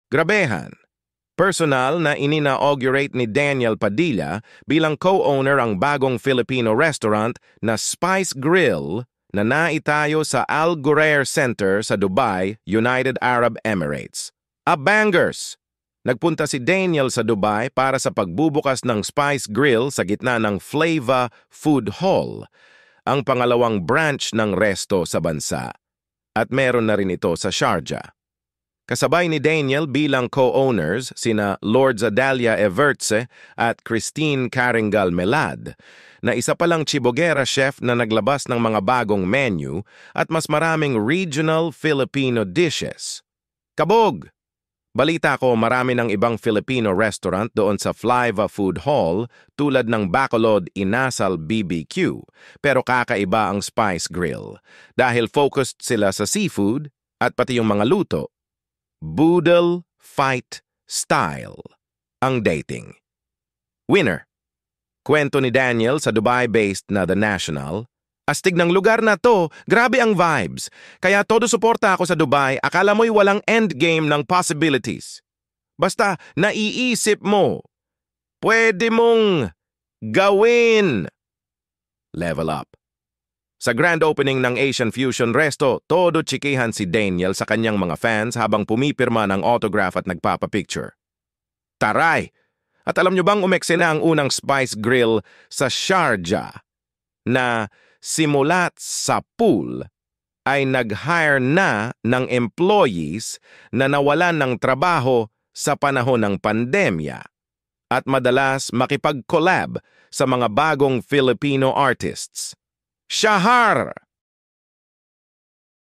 Grabehan. Personal na ininaugurate ni Daniel Padilla bilang co-owner ang bagong Filipino restaurant na Spice Grill na naitayo sa Al Ghurair Center sa Dubai, United Arab Emirates. Bangers! Nagpunta si Daniel sa Dubai para sa pagbubukas ng Spice Grill sa gitna ng Flava Food Hall, ang pangalawang branch ng resto sa bansa. At meron na rin ito sa Sharjah. Kasabay ni Daniel bilang co-owners sina Lord Zadalia Evertse at Christine Caringal Melad, na isa palang Chibogera chef na naglabas ng mga bagong menu at mas maraming regional Filipino dishes. Kabog! Balita ko marami ng ibang Filipino restaurant doon sa Flava Food Hall tulad ng Bacolod Inasal BBQ, pero kakaiba ang Spice Grill dahil focused sila sa seafood at pati yung mga luto. Boodle Fight Style ang dating. Winner. Kwento ni Daniel sa Dubai-based na The National. Astig ng lugar na to, grabe ang vibes. Kaya todo suporta ako sa Dubai, akala mo'y walang endgame ng possibilities. Basta naiisip mo, pwede mong gawin. Level up. Sa grand opening ng Asian Fusion Resto, todo tsikihan si Daniel sa kanyang mga fans habang pumipirma ng autograph at nagpapapicture. Taray! At alam nyo bang umeksena ang unang Spice Grill sa Sharjah na simulat sa pool ay nag-hire na ng employees na nawalan ng trabaho sa panahon ng pandemya at madalas makipag-collab sa mga bagong Filipino artists. Shahar!